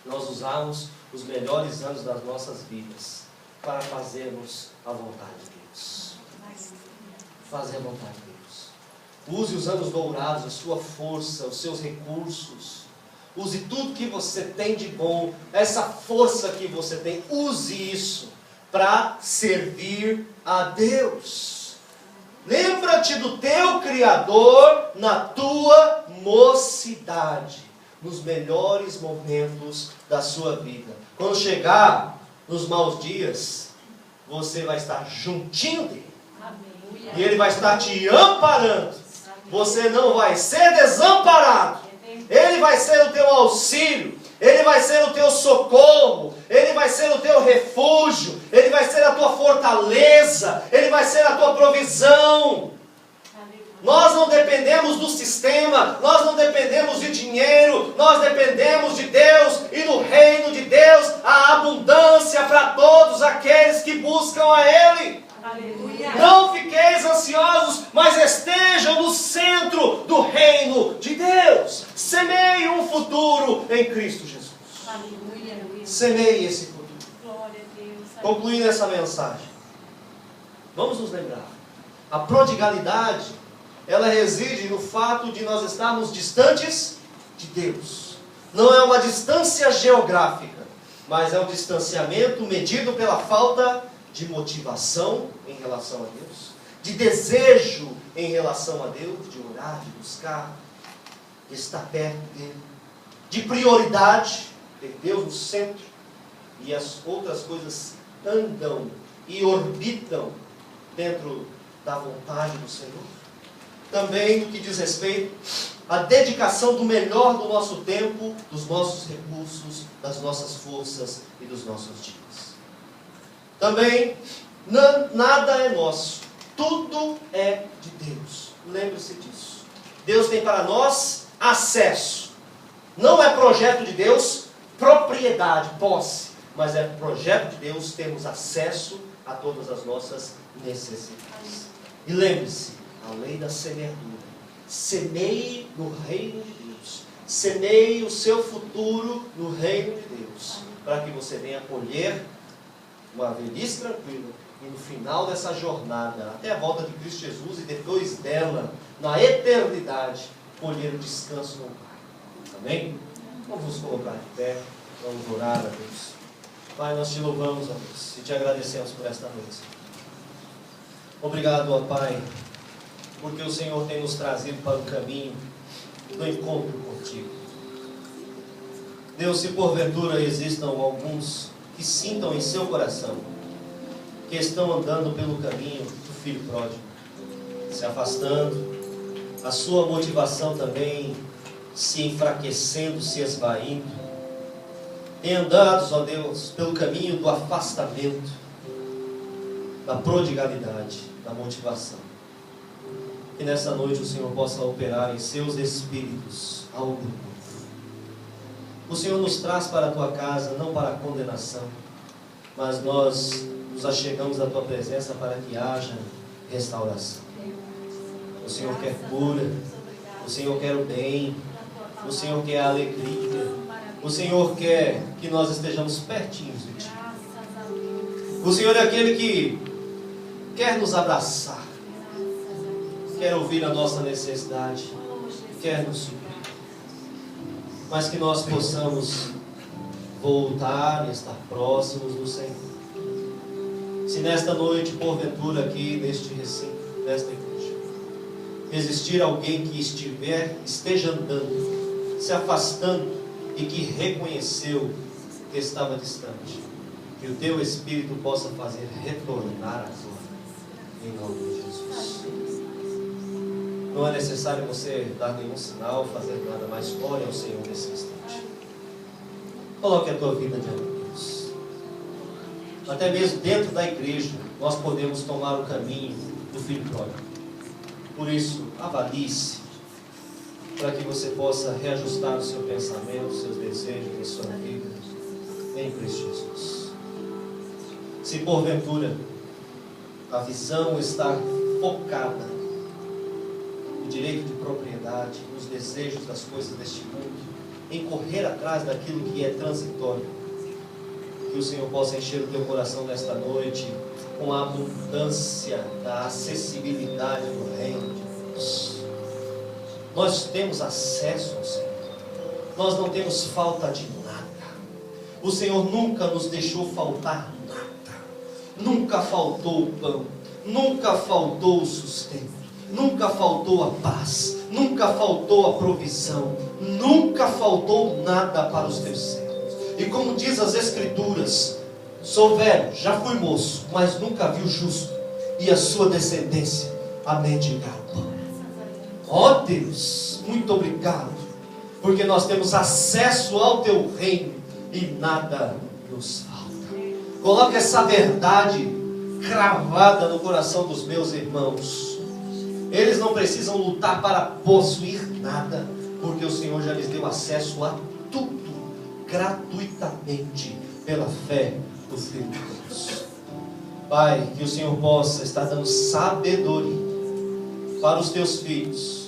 S2: nós usarmos os melhores anos das nossas vidas para fazermos a vontade de Deus. Fazer a vontade de Deus. Use os anos dourados, a sua força, os seus recursos. Use tudo que você tem de bom, essa força que você tem, use isso para servir a Deus. Lembra-te do teu Criador na tua mocidade, nos melhores momentos da sua vida. Quando chegar nos maus dias, você vai estar juntinho dele.
S3: Amém.
S2: E ele vai estar te amparando. Você não vai ser desamparado. Ele vai ser o teu auxílio. Ele vai ser o teu socorro, Ele vai ser o teu refúgio, Ele vai ser a tua fortaleza, Ele vai ser a tua provisão. Nós não dependemos do sistema, nós não dependemos de dinheiro, nós dependemos de Deus e no reino de Deus há abundância para todos aqueles que buscam a Ele.
S3: Aleluia.
S2: Não fiqueis ansiosos, mas estejam no centro do reino de Deus. Semeie um futuro em Cristo Jesus.
S3: Aleluia.
S2: Semeie esse futuro.
S3: Glória a Deus.
S1: Concluindo essa mensagem, vamos nos lembrar. A prodigalidade, ela reside no fato de nós estarmos distantes de Deus. Não é uma distância geográfica, mas é um distanciamento medido pela falta de motivação em relação a Deus, de desejo em relação a Deus, de orar, de buscar, de estar perto dele, de prioridade, ter Deus no centro, e as outras coisas andam e orbitam dentro da vontade do Senhor. Também no que diz respeito à dedicação do melhor do nosso tempo, dos nossos recursos, das nossas forças e dos nossos dias. Também, nada é nosso, tudo é de Deus. Lembre-se disso. Deus tem para nós acesso. Não é projeto de Deus propriedade, posse, mas é projeto de Deus termos acesso a todas as nossas necessidades. E lembre-se, a lei da semeadura. Semeie no reino de Deus. Semeie o seu futuro no reino de Deus, para que você venha colher uma velhice tranquila, e no final dessa jornada, até a volta de Cristo Jesus, e depois dela, na eternidade, colher o descanso no Pai. Amém? Vamos nos colocar de pé, vamos orar a Deus. Pai, nós te louvamos, ó Deus, e te agradecemos por esta noite. Obrigado, ó Pai, porque o Senhor tem nos trazido para o caminho do encontro contigo. Deus, se porventura existam alguns que sintam em seu coração que estão andando pelo caminho do filho pródigo, se afastando, a sua motivação também se enfraquecendo, se esvaindo, tem andado, ó Deus, pelo caminho do afastamento, da prodigalidade, da motivação. Que nessa noite o Senhor possa operar em seus espíritos algo novo. O Senhor nos traz para a tua casa, não para a condenação, mas nós nos achegamos à tua presença para que haja restauração. O Senhor quer cura, o Senhor quer o bem, o Senhor quer a alegria, o Senhor quer que nós estejamos pertinhos de ti. O Senhor é aquele que quer nos abraçar, quer ouvir a nossa necessidade, quer nos suprir. Mas que nós possamos voltar e estar próximos do Senhor. Se nesta noite, porventura aqui neste recinto, nesta igreja, existir alguém que esteja andando, se afastando e que reconheceu que estava distante, que o teu Espírito possa fazer retornar agora, em nome de Jesus. Não é necessário você dar nenhum sinal, fazer nada, mais glória ao Senhor nesse instante. Coloque a tua vida diante de Deus. Até mesmo dentro da igreja, nós podemos tomar o caminho do filho pródigo. Por isso, avalie-se, para que você possa reajustar o seu pensamento, os seus desejos em sua vida, em Cristo Jesus. Se porventura a visão está focada no direito de propriedade, nos desejos das coisas deste mundo, em correr atrás daquilo que é transitório, que o Senhor possa encher o teu coração nesta noite com a abundância da acessibilidade do reino de Deus. Nós temos acesso ao Senhor, nós não temos falta de nada. O Senhor nunca nos deixou faltar nada, nunca faltou o pão, nunca faltou o sustento, nunca faltou a paz, nunca faltou a provisão, nunca faltou nada para os teus servos. E como diz as Escrituras, sou velho, já fui moço, mas nunca vi o justo e a sua descendência a mendigar pão. Ó Deus, muito obrigado, porque nós temos acesso ao teu reino e nada nos falta. Coloque essa verdade cravada no coração dos meus irmãos. Eles não precisam lutar para possuir nada, porque o Senhor já lhes deu acesso a tudo, gratuitamente, pela fé do Filho de Deus. Pai, que o Senhor possa estar dando sabedoria para os teus filhos,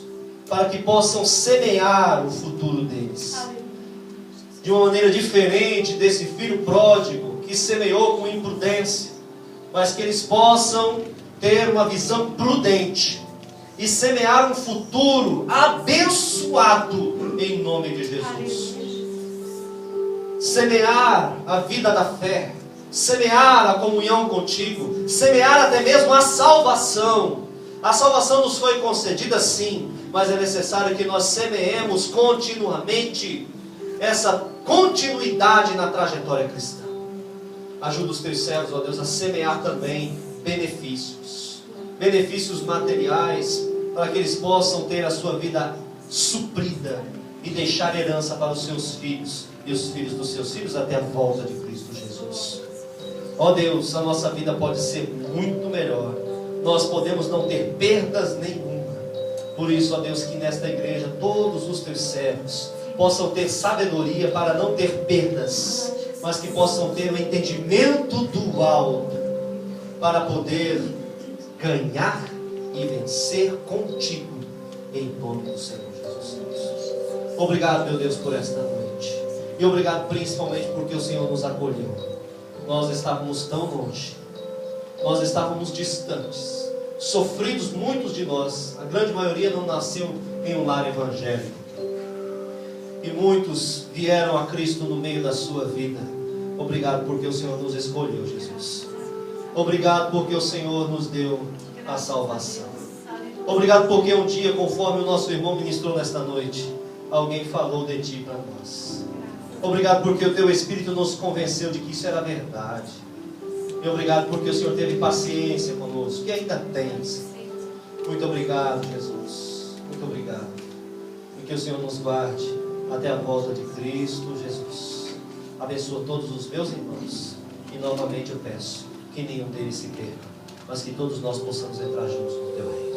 S1: para que possam semear o futuro deles de uma maneira diferente desse filho pródigo que semeou com imprudência, mas que eles possam ter uma visão prudente e semear um futuro abençoado em nome de Jesus. Semear a vida da fé, semear a comunhão contigo, semear até mesmo a salvação. A salvação nos foi concedida sim, mas é necessário que nós semeemos continuamente essa continuidade na trajetória cristã. Ajuda os teus servos, ó Deus, a semear também benefícios materiais, para que eles possam ter a sua vida suprida e deixar herança para os seus filhos e os filhos dos seus filhos até a volta de Cristo Jesus. Ó Deus, a nossa vida pode ser muito melhor, nós podemos não ter perdas nenhuma. Por isso, ó Deus, que nesta igreja todos os teus servos possam ter sabedoria para não ter perdas, mas que possam ter o entendimento do alto, para poder ganhar e vencer contigo, em nome do Senhor Jesus Cristo. Obrigado, meu Deus, por esta noite, e obrigado principalmente porque o Senhor nos acolheu. Nós estávamos tão longe, nós estávamos distantes, sofridos, muitos de nós, a grande maioria não nasceu em um lar evangélico, e muitos vieram a Cristo no meio da sua vida. Obrigado porque o Senhor nos escolheu, Jesus. Obrigado porque o Senhor nos deu a salvação. Obrigado porque um dia, conforme o nosso irmão ministrou nesta noite, alguém falou de Ti para nós. Obrigado porque o Teu Espírito nos convenceu de que isso era verdade. E obrigado porque o Senhor teve paciência conosco, e ainda tens. Muito obrigado, Jesus. Muito obrigado. E que o Senhor nos guarde até a volta de Cristo Jesus. Abençoa todos os meus irmãos. E novamente eu peço que nenhum deles se perca, mas que todos nós possamos entrar juntos no Teu reino.